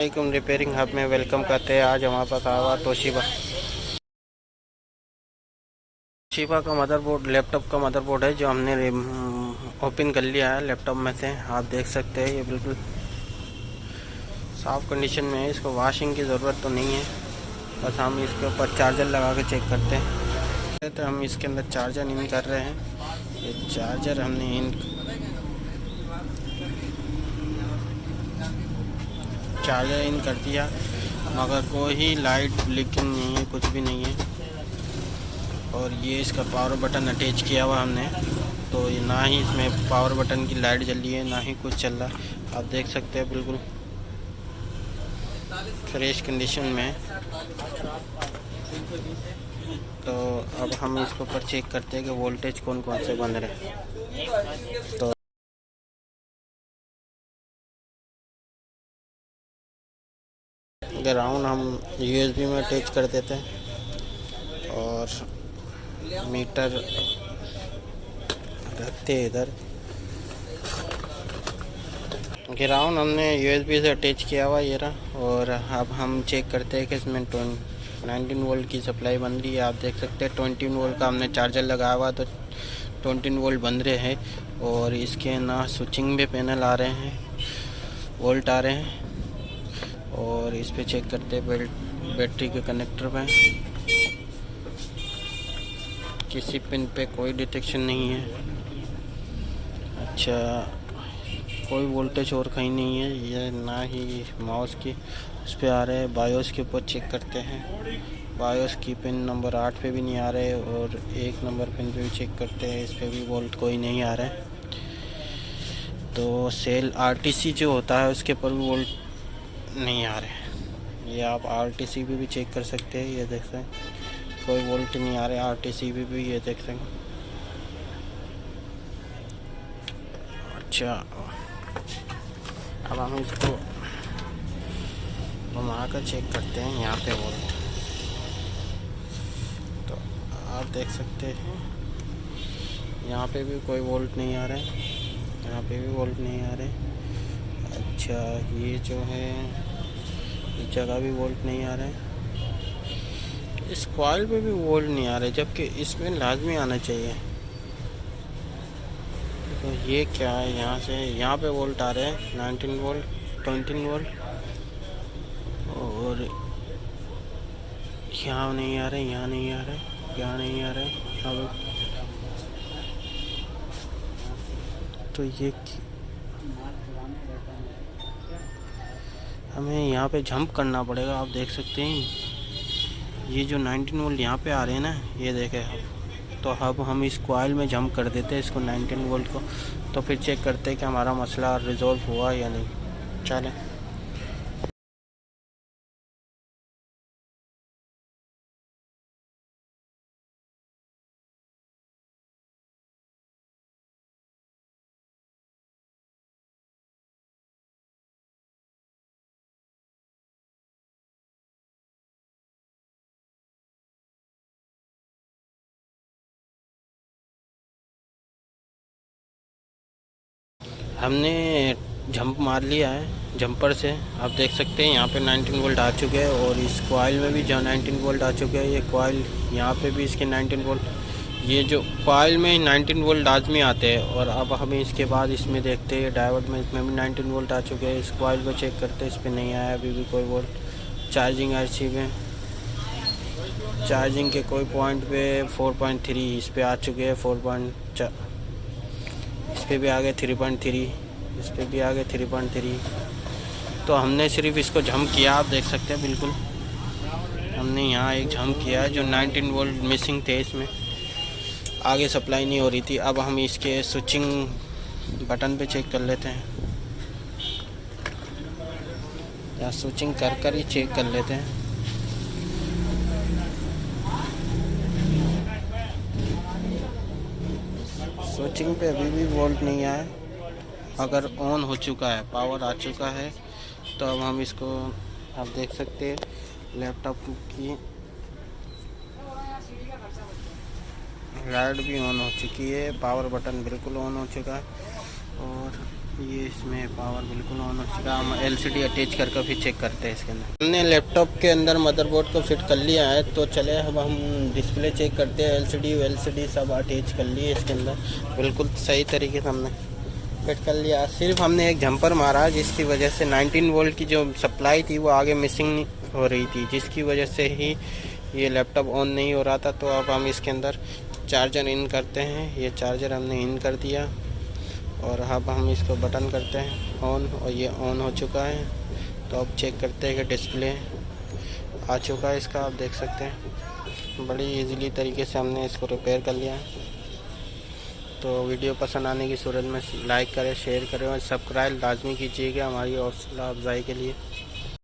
वालेकुम repairing hub में welcome करते हैं। आज हमारे पास आया हुआ तोशिबा का मदरबोर्ड, लैपटॉप का मदरबोर्ड है जो हमने ओपन कर लिया है लैपटॉप में से। आप देख सकते हैं ये बिल्कुल साफ़ कंडीशन में है। इसको वॉशिंग की ज़रूरत तो नहीं है, बस हम इसके ऊपर चार्जर लगा के चेक करते हैं। तो हम इसके अंदर चार्जर इन कर रहे हैं। ये चार्जर हमने इन कर दिया, मगर कोई लाइट ब्लिंकिंग नहीं है, कुछ भी नहीं है। और ये इसका पावर बटन अटैच किया हुआ हमने, तो ये ना ही इसमें पावर बटन की लाइट जल रही है ना ही कुछ चल रहा। आप देख सकते हैं बिल्कुल फ्रेश कंडीशन में। तो अब हम इसके ऊपर चेक करते हैं कि वोल्टेज कौन कौन से बन रहे हैं। तो ग्राउंड हम यूएसबी में अटैच कर देते हैं और मीटर रखते हैं इधर। ग्राउंड हमने यूएसबी से अटैच किया हुआ ये रहा। और अब हम चेक करते हैं कि इसमें 19 वोल्ट की सप्लाई बन रही है। आप देख सकते हैं 20 वोल्ट का हमने चार्जर लगाया हुआ, तो 20 वोल्ट बन रहे हैं। और इसके ना स्विचिंग भी पैनल आ रहे हैं, वोल्ट आ रहे हैं। और इस पे चेक करते हैं बैटरी के कनेक्टर पे, किसी पिन पे कोई डिटेक्शन नहीं है। अच्छा, कोई वोल्टेज और कहीं नहीं है, ये ना ही माउस की उस पर आ रहे हैं। बायोस के ऊपर चेक करते हैं, बायोस की पिन नंबर 8 पे भी नहीं आ रहे। और 1 नंबर पिन पे भी चेक करते हैं, इस पर भी वोल्ट कोई नहीं आ रहा है। तो सेल आरटीसी जो होता है उसके ऊपर भी वोल्ट नहीं आ रहे। ये आप आरटीसी पे भी चेक कर सकते हैं, ये देख सकते हैं कोई वोल्ट नहीं आ रहे आरटीसी पे भी, ये देख सकते हैं। अच्छा, अब हम इसको घुमा कर चेक करते हैं यहाँ पे वोल्ट। तो आप देख सकते हैं यहाँ पे भी कोई वोल्ट नहीं आ रहा है, यहाँ पे भी वोल्ट नहीं आ रहे। अच्छा, ये जो है इस जगह भी वोल्ट नहीं आ रहा है। इस कॉइल पे भी वोल्ट नहीं आ रहे, जबकि इसमें लाजमी आना चाहिए। तो ये क्या है, यहाँ से यहाँ पे वोल्ट आ रहे हैं 19 वोल्ट, 20 वोल्ट। और यहाँ नहीं आ रहे, यहाँ नहीं आ रहे, यहाँ नहीं आ रहे, यहाँ पे। तो ये हमें यहाँ पे जंप करना पड़ेगा। आप देख सकते हैं ये जो 19 वोल्ट यहाँ पे आ रहे हैं ना, ये देखें आप। तो अब हम इस कॉइल में जंप कर देते हैं इसको 19 वोल्ट को, तो फिर चेक करते हैं कि हमारा मसला रिजॉल्व हुआ या नहीं। चलें। हमने जंप मार लिया है जंपर से। आप देख सकते हैं यहाँ पे 19 वोल्ट आ चुके हैं और इस कॉइल में भी जहाँ 19 वोल्ट आ चुके हैं। ये कॉइल यहाँ पे भी इसके 19 वोल्ट, ये जो कॉइल में 19 वोल्ट लाजमी आते हैं। और अब हमें इसके बाद इसमें देखते हैं डायोड में, इसमें भी 19 वोल्ट आ चुके हैं। इस कॉइल को चेक करते हैं, इस पर नहीं आया अभी भी कोई वोल्ट। चार्जिंग आईसी में चार्जिंग के कोई पॉइंट पे 4.3 इस पर आ चुके हैं, 4.4 इस पर भी आ गए, 3.3 इस पर भी आ गए, 3.3। तो हमने सिर्फ इसको जंप किया, आप देख सकते हैं बिल्कुल हमने यहाँ एक जंप किया है जो 19 वोल्ट मिसिंग थे, इसमें आगे सप्लाई नहीं हो रही थी। अब हम इसके स्विचिंग बटन पे चेक कर लेते हैं, या स्विचिंग कर ही चेक कर लेते हैं। स्विचिंग पे अभी भी वोल्ट नहीं आया, अगर ऑन हो चुका है, पावर आ चुका है। तो अब हम इसको, आप देख सकते हैं लैपटॉप की लाइट भी ऑन हो चुकी है, पावर बटन बिल्कुल ऑन हो चुका है। और ये इसमें पावर बिल्कुल ऑन हो चुका। हम एलसीडी अटैच करके फिर चेक करते हैं इसके अंदर। हमने लैपटॉप के अंदर मदरबोर्ड को फिट कर लिया है, तो चले अब हम डिस्प्ले चेक करते हैं। एलसीडी सब अटैच कर लिए इसके अंदर, बिल्कुल सही तरीके से हमने फिट कर लिया। सिर्फ हमने एक जंपर मारा जिसकी वजह से 19 वोल्ट की जो सप्लाई थी वो आगे मिसिंग हो रही थी, जिसकी वजह से ही ये लैपटॉप ऑन नहीं हो रहा था। तो अब हम इसके अंदर चार्जर इन करते हैं। ये चार्जर हमने इन कर दिया और अब हम इसको बटन करते हैं ऑन, और ये ऑन हो चुका है। तो अब चेक करते हैं कि डिस्प्ले आ चुका है इसका। आप देख सकते हैं बड़ी इजीली तरीके से हमने इसको रिपेयर कर लिया है। तो वीडियो पसंद आने की सूरत में लाइक करें, शेयर करें और सब्सक्राइब लाजमी कीजिएगा हमारी हौसला अफजाई के लिए।